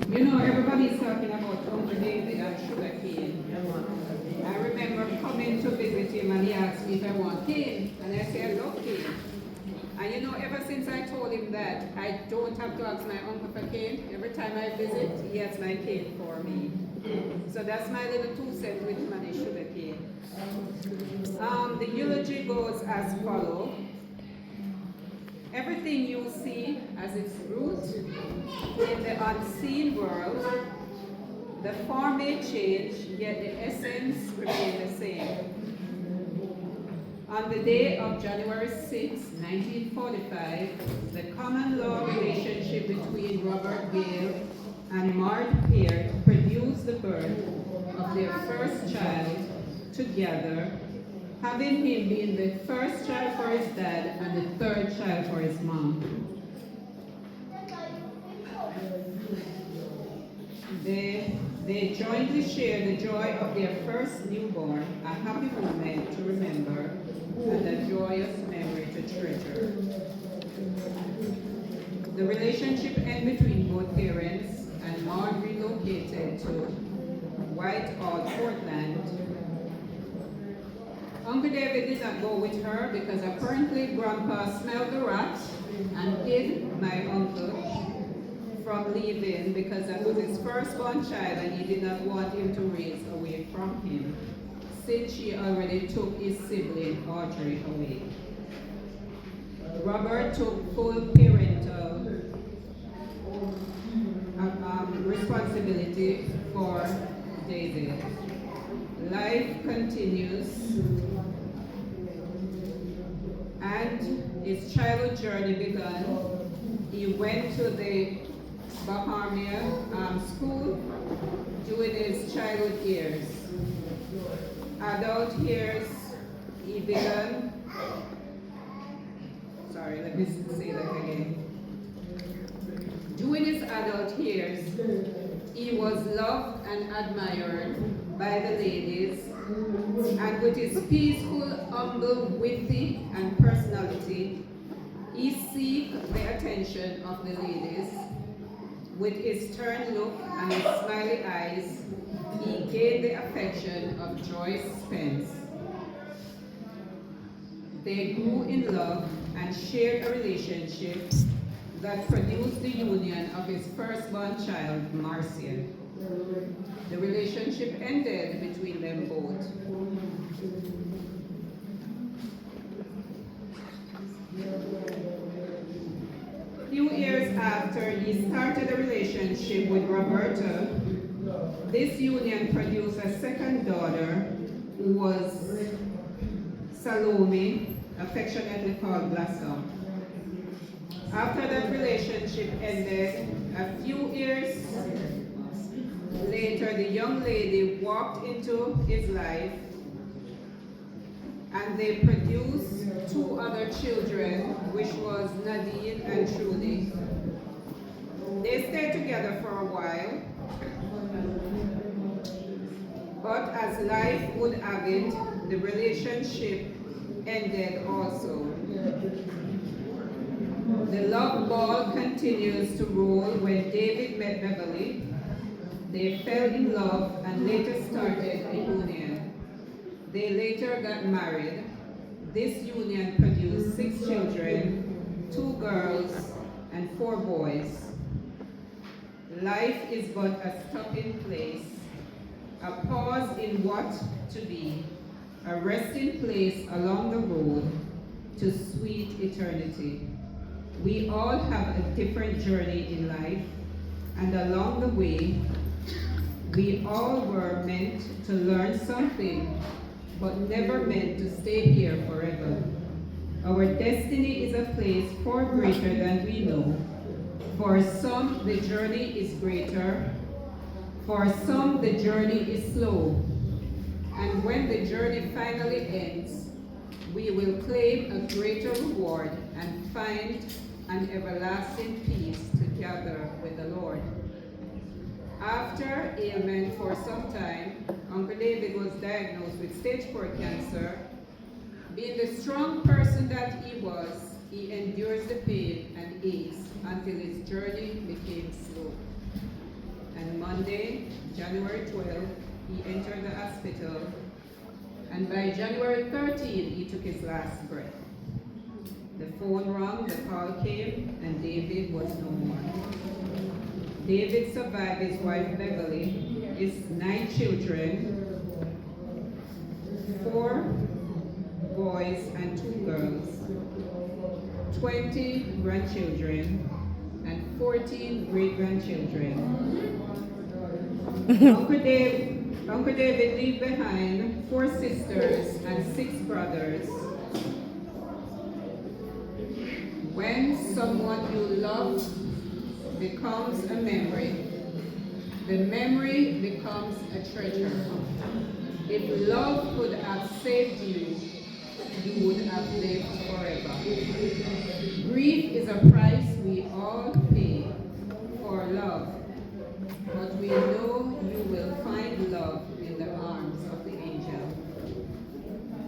You know, everybody's talking about Uncle David and sugar cane. I remember coming to visit him and he asked me if I want cane. And I said, I love cane. And you know, ever since I told him that I don't have to ask my uncle for cane, every time I visit, he has my cane for me. So that's my little 2 cents with money sugar cane. The eulogy goes as follows. Everything you see as its root in the unseen world, the form may change, yet the essence remains the same. On the day of January 6, 1945, the common law relationship between Robert Gayle and Maud Peart produced the birth of their first child together, having him being the first child for his dad and the third child for his mom. They jointly share the joy of their first newborn, a happy moment to remember, and a joyous memory to treasure. The relationship ended between both parents, and Maud relocated to Whitehall, Portland. Uncle David did not go with her because apparently Grandpa smelled the rat and hid my uncle from leaving because that was his firstborn child and he did not want him to raise away from him, since she already took his sibling Audrey away. Robert took full parental responsibility for David. Life continues, and his childhood journey began. He went to the Bahamian school during his childhood years. Adult years, he began, let me say that again. During his adult years, he was loved and admired by the ladies, and with his peaceful, humble, witty, and personality, he seeked the attention of the ladies. With his stern look and his smiley eyes, he gained the affection of Joyce Spence. They grew in love and shared a relationship that produced the union of his firstborn child, Marcia. The relationship ended between them both. Few years after he started a relationship with Roberta, this union produced a second daughter who was Salome, affectionately called Blossom. After that relationship ended, a few years later, the young lady walked into his life and they produced 2 other children, which was Nadine and Trudy. They stayed together for a while, but as life would have it, the relationship ended also. The love ball continues to roll when David met Beverly. They fell in love and later started a union. They later got married. This union produced 6 children, 2 girls and 4 boys. Life is but a stopping place, a pause in what to be, a resting place along the road to sweet eternity. We all have a different journey in life, and along the way, we all were meant to learn something, but never meant to stay here forever. Our destiny is a place far greater than we know. For some, the journey is greater. For some, the journey is slow. And when the journey finally ends, we will claim a greater reward and find an everlasting peace together with the Lord. After ailment for some time, Uncle David was diagnosed with stage 4 cancer. Being the strong person that he was, he endures the pain and aches until his journey became slow. January 12th, he entered the hospital, and by January 13th, he took his last breath. The phone rang, the call came, and David was no more. David survived his wife Beverly, his 9 children, 4 boys and 2 girls, 20 grandchildren, and 14 great-grandchildren. Uncle David left behind 4 sisters and 6 brothers. When someone you love becomes a memory, the memory becomes a treasure. If love could have saved you, you would have lived forever. Grief is a price we all pay for love, but we know you will find love in the arms of the angel.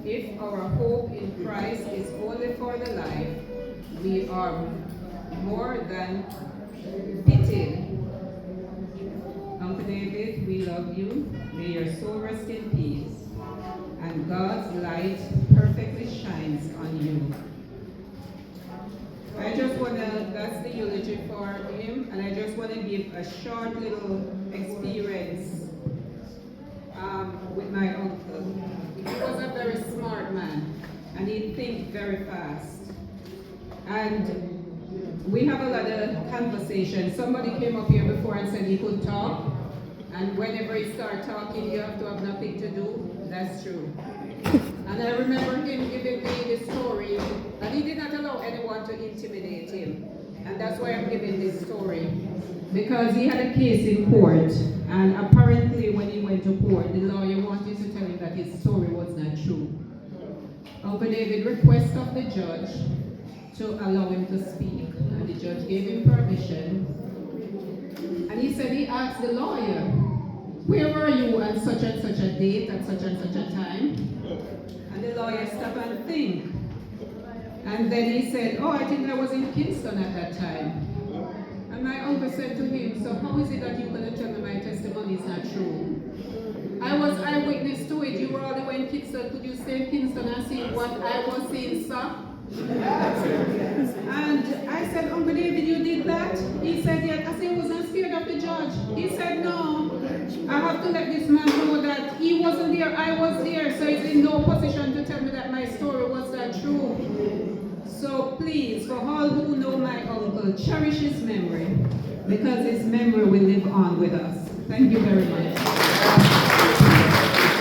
If our hope in Christ is only for the life, we are more than pitied. Uncle David, we love you. May your soul rest in peace, and God's light perfectly shines on you. That's the eulogy for him, and I just want to give a short little experience with my uncle. He was a very smart man, and he'd think very fast. And we have a lot of conversation. Somebody came up here before and said he could talk, and whenever he starts talking, you have to have nothing to do. That's true. And I remember him giving me the story, and he did not allow anyone to intimidate him. And that's why I'm giving this story. Because he had a case in court, and apparently when he went to court, the lawyer wanted to tell him that his story was not true. Uncle David requested of the judge to allow him to speak, and the judge gave him permission. And he said he asked the lawyer, "Where were you on such and such a date at such and such a time?" And the lawyer stopped and think. And then he said, "Oh, I think I was in Kingston at that time." And my uncle said to him, "So how is it that you're going to tell me my testimony is not true? I was eyewitness to it. You were all the way in Kingston. Could you stay in Kingston and see what I was seeing, sir?" And I said, "Uncle David, you did that?" He said, "Yeah." I said, "He wasn't scared of the judge." He said, "No, I have to let this man know that he wasn't there, I was there, so he's in no position to tell me that my story was not true." So please, for all who know my uncle, cherish his memory, because his memory will live on with us. Thank you very much.